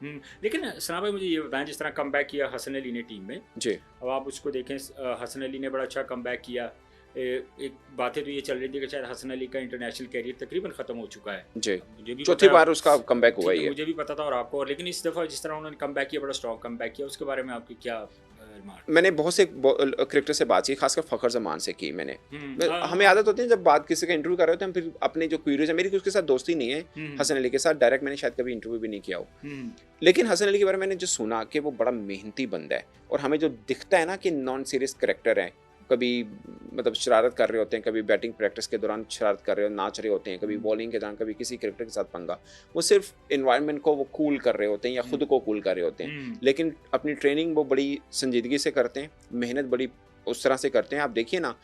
लेकिन सना भाई मुझे ये बताएं, जिस तरह कमबैक किया हसन अली ने टीम में, जी। अब आप उसको देखें, हसन अली ने बड़ा अच्छा कमबैक किया। एक बातें तो ये चल रही थी कि शायद हसन अली का इंटरनेशनल कैरियर तकरीबन ख़त्म हो चुका है। जी। अब मुझे भी चौथी पता है, बार उसका कमबैक हुआ ठीक है, ही है। मुझे भी पता था और आपको, और लेकिन इस दफ़ा जिस तरह उन्होंने कमबैक किया, बड़ा स्ट्रॉन्ग कमबैक किया, उसके बारे में आपकी क्या रिमार्क? मैंने बहुत से क्रिकेटर से बात की, खासकर फ़खर ज़मान से की मैंने। हमें आप। आदत होती है जब बात किसी का इंटरव्यू कर रहे होते हैं, हम फिर अपने जो क्यूरीज है, मेरी उसके साथ दोस्ती नहीं है हम्म हसन अली के साथ, डायरेक्ट मैंने शायद कभी इंटरव्यू भी नहीं किया हो। हम्म लेकिन हसन अली के बारे में मैंने जो सुना कि वो बड़ा मेहनती बंदा है, और हमें जो दिखता है ना कि नॉन सीरियस करेक्टर है, कभी मतलब शरारत कर रहे होते हैं, कभी बैटिंग प्रैक्टिस के दौरान शरारत कर रहे हो, नाच रहे होते हैं, कभी बॉलिंग के दौरान, कभी किसी क्रिकेटर के साथ पंगा, वो सिर्फ इन्वायरमेंट को वो कूल कर रहे होते हैं या खुद को कूल कर रहे होते हैं। हम्म लेकिन अपनी ट्रेनिंग वो बड़ी संजीदगी से करते हैं, मेहनत बड़ी उस तरह से करते हैं। आप देखिए ना,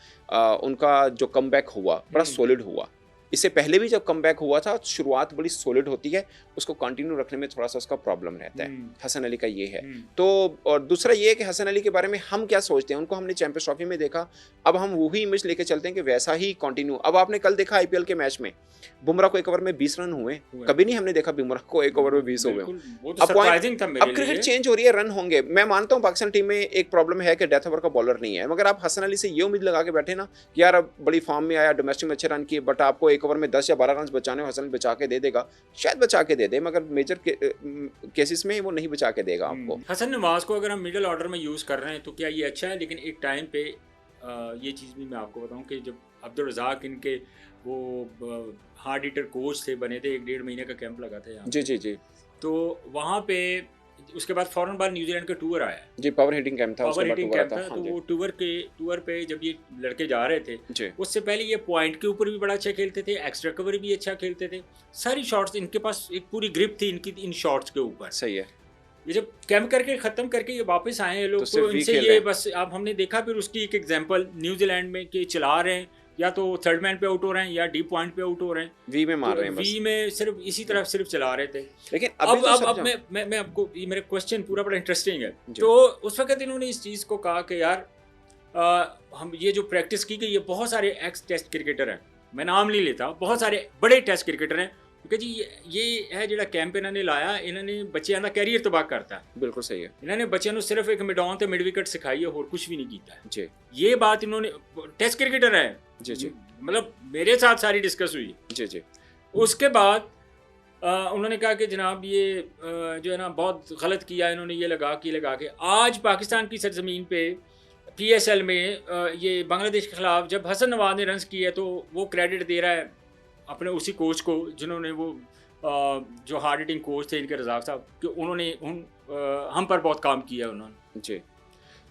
उनका जो कमबैक हुआ बड़ा सॉलिड हुआ। इससे पहले भी जब कमबैक हुआ था, शुरुआत बड़ी सॉलिड होती है, उसको कंटिन्यू रखने में थोड़ा सा उसका प्रॉब्लम रहता है। हसन अली का ये है। तो और दूसरा ये है कि हसन अली के बारे में हम क्या सोचते हैं, उनको हमने चैंपियंस ट्रॉफी में देखा, अब हम वही इमेज लेके चलते हैं कि वैसा ही कंटिन्यू। अब आपने कल देखा आईपीएल के मैच में, बुमराह को एक ओवर में 20 रन हुए, कभी नहीं हमने देखा बुमराह को एक ओवर में 20 हुए। वो तो सरप्राइजिंग था मेरे अब क्रिकेट लिए। चेंज हो रही है, रन होंगे। मैं मानता हूँ पाकिस्तान टीम में एक प्रॉब्लम है कि डेथ ओवर का बॉलर नहीं है, मगर आप हसन अली से ये उम्मीद लगा के बैठे ना कि यार अब बड़ी फॉर्म में आया, डोमेस्टिक में अच्छे रन किए, बट आपको एक ओवर में 10 या 12 रन बचाने हो, हसन बचा के दे देगा, शायद बचा के दे दे, मगर मेजर केसेस में वो नहीं बचा के देगा आपको। हसन नवाज को अगर हम मिडिल ऑर्डर में यूज़ कर रहे हैं तो क्या ये अच्छा है? लेकिन एक टाइम पे ये चीज़ भी मैं आपको बताऊं कि जब अब्दुल रज़ाक इनके वो हार्ड हीटर कोच थे, बने थे, 1-1.5 महीने का कैंप लगा था यहाँ जी पे, जी जी तो वहाँ पे उसके बाद फ़ौरन बाद न्यूजीलैंड का टूर आया, जी। पावर हिटिंग कैंप था, उसके पावर बाद हिटिंग टूर कैंप आता। था। हाँ तो जी वो टूर पे जब ये लड़के जा रहे थे, जी उससे पहले ये पॉइंट के ऊपर भी बड़ा अच्छा खेलते थे, एक्स्ट्रा कवर भी अच्छा खेलते थे, सारी शॉट्स इनके पास, एक पूरी ग्रिप थी इनकी इन शॉट्स के ऊपर। सही है। ये जब कैंप करके ख़त्म करके ये वापस आए हैं लोग, तो सिर्फ वी इनसे खेल ये रहे हैं। बस अब हमने देखा फिर उसकी एक एग्जांपल न्यूजीलैंड में कि चला रहे हैं, या तो थर्ड मैन पे आउट हो रहे हैं या डीप पॉइंट पे आउट हो रहे हैं, वी में तो मार रहे हैं बस। वी में सिर्फ इसी तरफ सिर्फ चला रहे थे। लेकिन अभी तो सब अब मैं आपको, ये मेरा क्वेश्चन पूरा बड़ा इंटरेस्टिंग है। जी। तो उस वक्त इन्होंने इस चीज़ को कहा कि यार हम ये जो प्रैक्टिस की गई, ये बहुत सारे एक्स टेस्ट क्रिकेटर हैं, मैं नाम नहीं लेता, बहुत सारे बड़े टेस्ट क्रिकेटर हैं, क्योंकि जी ये है ਜਿਹੜਾ कैंप इन्होंने लाया, इन्होंने बच्चों का कैरियर तबाह करता है। बिल्कुल सही है। इन्होंने बच्चों को सिर्फ एक मिडॉन ते मिड विकेट सिखाई है और कुछ भी नहीं किया है। जी ये बात इन्होंने, टेस्ट क्रिकेटर है जी जी मतलब मेरे साथ सारी डिस्कस हुई। जी जी उसके बाद उन्होंने कहा कि जनाब ये जो है ना बहुत गलत किया इन्होंने, ये लगा के आज पाकिस्तान की सरजमीन पे पीएसएल में ये बांग्लादेश के खिलाफ जब हसन नवाज ने रन्स किए तो वो क्रेडिट दे रहा है अपने उसी कोच को जिन्होंने वो जो हार्ड हिटिंग कोच थे इनके रज़ाक साहब, कि उन्होंने हम पर बहुत काम किया उन्होंने। जी।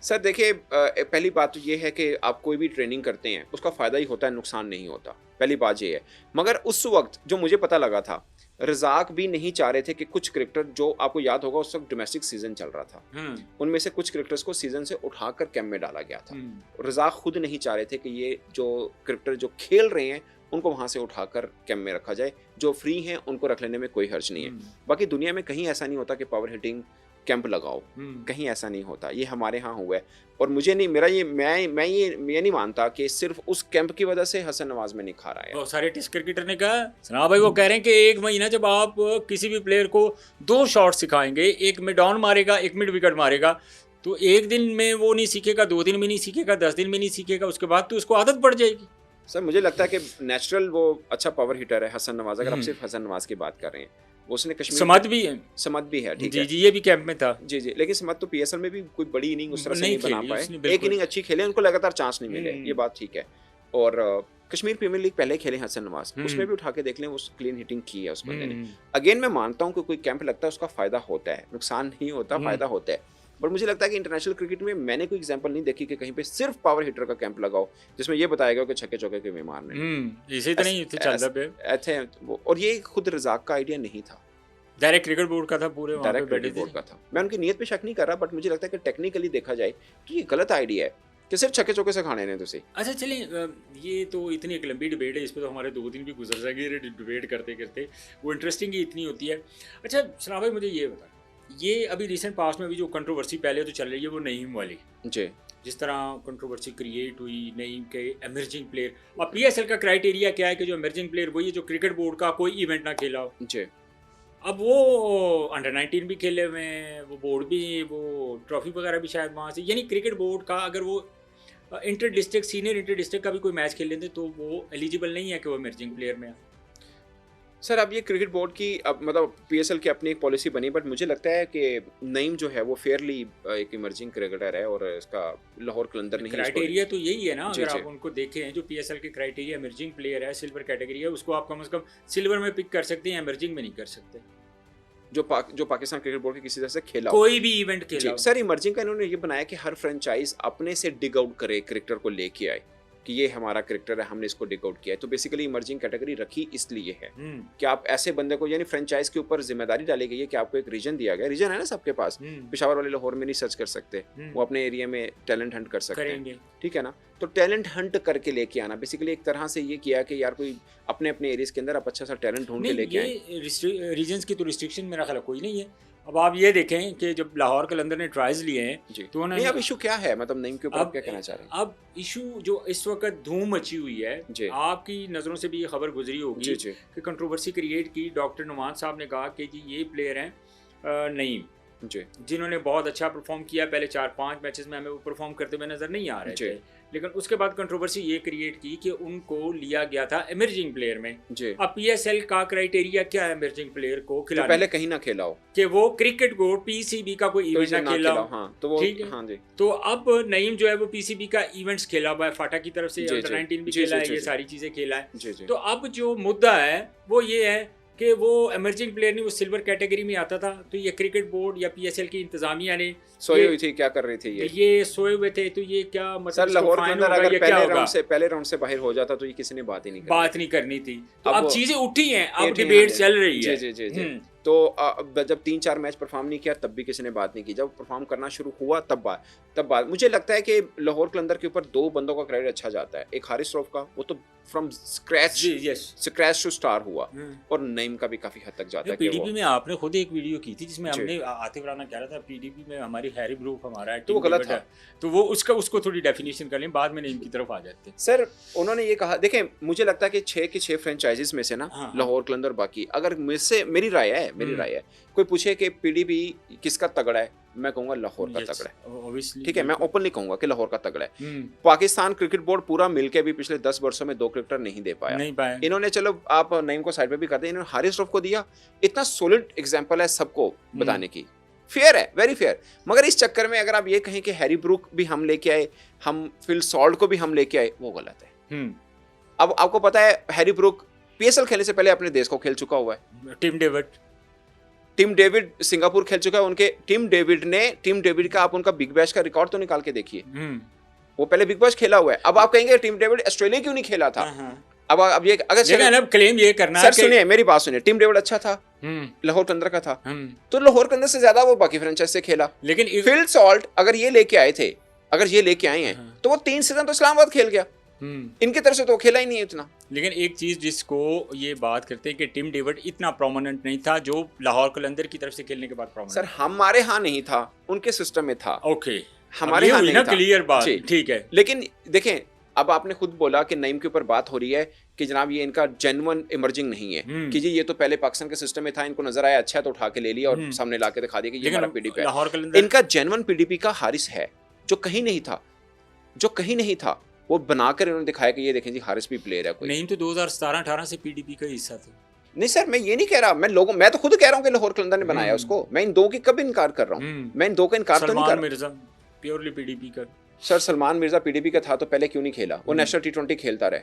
सर देखिए, पहली बात तो ये है कि आप कोई भी ट्रेनिंग करते हैं उसका फ़ायदा ही होता है, नुकसान नहीं होता, पहली बात ये है। मगर उस वक्त जो मुझे पता लगा था, रज़ाक भी नहीं चाह रहे थे कि कुछ क्रिकेटर, जो आपको याद होगा उस वक्त डोमेस्टिक सीजन चल रहा था, उनमें से कुछ क्रिकेटर्स को सीजन से उठाकर कैंप में डाला गया था। रज़ाक खुद नहीं चाह रहे थे कि ये जो क्रिकेटर जो खेल रहे हैं उनको वहाँ से उठाकर कैंप में रखा जाए, जो फ्री हैं उनको रख लेने में कोई हर्ज नहीं है। बाकी दुनिया में कहीं ऐसा नहीं होता कि पावर हिटिंग कैंप लगाओ, कहीं ऐसा नहीं होता, ये हमारे यहाँ हुआ है। और मुझे नहीं, मेरा ये मैं ये नहीं मानता कि सिर्फ उस कैंप की वजह से हसन नवाज में निखार आया। बहुत सारे टेस्ट क्रिकेटर ने कहा, सना भाई वो कह रहे हैं कि 1 महीना जब आप किसी भी प्लेयर को 2 शॉट सिखाएंगे, एक मिड ऑन मारेगा एक मिड विकेट मारेगा, तो एक दिन में वो नहीं सीखेगा, 2 दिन में नहीं सीखेगा, 10 दिन में नहीं सीखेगा, उसके बाद तो उसको आदत पड़ जाएगी। सर मुझे लगता है कि नेचुरल वो अच्छा पावर हिटर है हसन नवाज, अगर आप सिर्फ हसन नवाज की बात कर रहे हैं। वो उसने कश्मीर, समद भी है, समद भी है, ठीक जी है जी, ये भी कैंप में था, जी जी। लेकिन समद तो पीएसएल में भी कोई बड़ी इनिंग उस तरह से नहीं बना पाए, एक इनिंग अच्छी खेले, उनको लगातार चांस नहीं मिले, ये बात ठीक है। और कश्मीर प्रीमियर लीग पहले खेले हसन नवाज, उसमें भी उठा के देख लें, उस क्लीन हिटिंग की है उस बंदे ने। अगेन मैं मानता हूँ कि कोई कैंप लगता है उसका फायदा होता है, नुकसान नहीं होता, फायदा होता है। बट मुझे लगता है कि इंटरनेशनल क्रिकेट में मैंने कोई एग्जांपल नहीं देखी कि कहीं पे सिर्फ पावर हिटर का कैंप लगाओ जिसमें ये बताया गया कि छक्के चौके के में मारने, इसी तरह ही चलता पे ऐसे। और ये खुद रज़ाक का आइडिया नहीं था, डायरेक्ट क्रिकेट बोर्ड का था, पूरे वहाँ पे डायरेक्ट क्रिकेट बोर्ड का था। मैं उनकी नीयत पे शक नहीं कर रहा, बट मुझे लगता है कि टेक्निकली देखा जाए तो ये गलत आइडिया है कि सिर्फ छक्के चौके से खाने ने तुझे। अच्छा चलिए, ये तो इतनी एक लंबी डिबेट है, इस पर तो हमारे 2 दिन भी गुजर जाएंगे डिबेट करते करते, वो इंटरेस्टिंग ही इतनी होती है। अच्छा सना भाई मुझे ये बता, ये अभी रिसेंट पास्ट में भी जो कंट्रोवर्सी पहले तो चल रही है वो नईम वाली, जी जिस तरह कंट्रोवर्सी क्रिएट हुई नईम के एमर्जिंग प्लेयर, और पीएसएल का क्राइटेरिया क्या है कि जो एमर्जिंग प्लेयर वही है जो क्रिकेट बोर्ड का कोई इवेंट ना खेला हो। जी अब वो अंडर 19 भी खेले हुए हैं, वो बोर्ड भी, वो ट्रॉफी वगैरह भी शायद वहाँ से, यानी क्रिकेट बोर्ड का अगर वो inter district, senior inter district का भी कोई मैच खेल लेते तो वो एलिजिबल नहीं है कि वो इमर्जिंग प्लेयर में। सर अब ये क्रिकेट बोर्ड की अब मतलब पीएसएल की अपनी एक पॉलिसी बनी, बट मुझे लगता है कि नईम जो है वो फेयरली एक इमर्जिंग क्रिकेटर है और इसका लाहौर कलंदर नहीं है। क्राइटेरिया तो यही है ना, जी, अगर जी। आप उनको देखें जो पीएसएल के क्राइटेरिया, इमर्जिंग प्लेयर है, सिल्वर कैटेगरी है, उसको आप कम से कम सिल्वर में पिक कर सकते हैं, इमर्जिंग में नहीं कर सकते। जो पाकिस्तान क्रिकेट बोर्ड के किसी तरह से खेला हो। कोई भी इवेंट खेला जी हो। सर, इमर्जिंग का इन्होंने ये बनाया कि हर फ्रेंचाइज अपने से डिग आउट करे क्रिकेटर को लेके आए कि ये हमारा क्रिकेटर है, हमने इसको डिग आउट किया है। तो बेसिकली इमर्जिंग कैटेगरी रखी इसलिए है कि आप ऐसे बंदे को, यानी फ्रेंचाइज के ऊपर जिम्मेदारी डाली गई है कि आपको एक रीजन दिया गया, रीजन है ना सबके पास, पेशावर वाले लाहौर में नहीं सर्च कर सकते, वो अपने एरिया में टैलेंट हंट कर सकते हैं, ठीक है ना। तो टैलेंट हंट करके लेके आना बेसिकली एक तरह से ये किया कि यार कोई अपने अपने एरियाज के अंदर आप अच्छा सा टैलेंट ढूंढ के लेके आए। रीजन्स की तो रिस्ट्रिक्शन मेरा ख्याल कोई नहीं है। अब आप ये देखें कि जब लाहौर कलंदर ने ट्रायल्स लिए हैं तो नहीं, अब इशू क्या है, मतलब नईम के ऊपर आप क्या कहना चाह रहे हैं? अब इशू जो इस वक्त धूम मची हुई है, आपकी नज़रों से भी ये खबर गुजरी होगी कि कंट्रोवर्सी क्रिएट की। डॉक्टर नुमान साहब ने कहा कि जी ये प्लेयर हैं नईम, जिन्होंने बहुत अच्छा परफॉर्म किया, पहले 4-5 मैचेस में हमें वो परफॉर्म करते हुए नजर नहीं आ रहे थे, लेकिन उसके बाद कंट्रोवर्सी ये क्रिएट की कि उनको लिया गया था इमर्जिंग प्लेयर में। अब पीएसएल का क्राइटेरिया क्या है इमर्जिंग प्लेयर को खिलाने, पहले कहीं ना खेला हो, कि वो क्रिकेट बोर्ड पीसीबी का कोई इवेंट ना खेला हो। हाँ, तो वो ठीक है। हाँ जी। तो अब नईम जो है वो पीसीबी का इवेंट्स खेला हुआ है, फाटा की तरफ से अंडर 19 भी खेला है, ये सारी चीजें खेला है। तो अब जो मुद्दा है वो ये है कि वो इमर्जिंग प्लेयर नहीं, वो सिल्वर कैटेगरी में आता था। तो ये क्रिकेट बोर्ड या पीएसएल की इंतजामिया ने सोई हुई थी, क्या कर रही थी ये सोए हुए थे। तो ये क्या मतलब सर लाहौर के अंदर अगर पहले राउंड से बाहर हो जाता तो ये किसी ने बात ही नहीं करनी थी। तो अब चीजें उठी हैं, अब डिबेट चल रही है। जी। तो जब 3-4 मैच परफॉर्म नहीं किया तब भी किसी ने बात नहीं की, जब परफॉर्म करना शुरू हुआ तब बात मुझे लगता है कि लाहौर कलंदर के ऊपर 2 बंदों का क्रेडिट अच्छा जाता है। एक हारिस रऊफ का, वो तो फ्रॉम स्क्रैच टू स्टार हुआ, और नईम का भी काफी हद तक जाता है। पीडीपी में आपने खुद एक वीडियो की थी जिसमें हमने आतिफ राना कह रहा था पीडीपी में हमारी हैरी ग्रुप हमारा है, तो वो गलत था। तो वो उसको थोड़ी डेफिनेशन कर लें, बाद में नईम की तरफ आ जाते हैं। सर उन्होंने ये कहा, देखें मुझे लगता है कि 6 के 6 फ्रेंचाइजीज में से ना लाहौर कलंदर बाकी, अगर मेरी राय है कोई पूछे कि पीडीपी किसका तगड़ा है, मैं कहूंगा लाहौर का तगड़ा है। ठीक है, मैं ओपनली कहूंगा कि लाहौर का तगड़ा है। पाकिस्तान क्रिकेट बोर्ड पूरा मिलके भी पिछले 10 वर्षों में 2 क्रिकेटर नहीं दे पाया। इन्होंने, चलो आप नईम को साइड पे भी कर दें, इन्होंने हारिस रऊफ को दिया। इतना सॉलिड एग्जांपल है सबको बताने की, फेयर है, वेरी फेयर। मगर इस चक्कर में अगर आप ये कहें कि हैरी ब्रूक भी हम लेके आए, हम फिल सॉल्ट को भी हम लेके आए, वो गलत है। अब आपको पता है हैरी ब्रूक पीएसएल खेलने से पहले अपने देश को खेल चुका हुआ है। टिम डेविड सिंगापुर खेल चुका है। उनके टिम डेविड का आप उनका बिग बैश का रिकॉर्ड तो निकाल के देखिए, वो पहले बिग बैश खेला हुआ है। अब आप कहेंगे टिम डेविड ऑस्ट्रेलिया क्यों नहीं खेला था? अब ये अगर क्लेम ये करना, सर सुनिए मेरी बात सुनिए, टिम डेविड अच्छा था, लाहौर कलंदर का था, तो लाहौर कलंदर से ज्यादा वो बाकी फ्रेंचाइज से खेला। लेकिन फिल सॉल्ट अगर ये लेके आए हैं तो वो 3 सीजन तो इस्लामाबाद खेल गया, इनकी तरफ से तो खेला ही नहीं है इतना। लेकिन एक चीज जिसको ये बात करते हैं कि टिम डेविड इतना प्रोमिनेंट नहीं था जो लाहौर कलंदर की तरफ से खेलने के बाद प्रोमिनेंट। सर हमारे यहाँ नहीं था, उनके सिस्टम में था। ओके, हमारे यहाँ नहीं था, क्लियर बात, ठीक है। लेकिन देखें, अब आपने खुद बोला कि नईम के ऊपर बात हो रही है कि जनाब ये इनका जेन्युइन इमर्जिंग नहीं है, कि जी ये तो पहले पाकिस्तान के सिस्टम में था, इनको नजर आया अच्छा तो उठा के ले लिया और सामने ला के दिखा दिया कि ये हमारा पीडीपी है। इनका जेन्युइन पीडीपी का हारिस है, जो कहीं नहीं था, वो बनाकर इन्होंने दिखाया कि ये देखें जी हारिस भी प्लेयर है कोई। नहीं तो 2017-18 से पीडीपी का हिस्सा था। नहीं सर, मैं ये नहीं कह रहा, मैं तो खुद कह रहा हूँ कि लाहौर कलंदर ने बनाया उसको। मैं इन 2 की कब इनकार कर रहा हूँ? मैं इन 2 का इनकार तो नहीं कर रहा। मिर्जा प्योरली पीडीपी का। सर सलमान मिर्जा पीडीपी का था तो पहले क्यों नहीं खेला? वो नेशनल T20 खेलता रहे।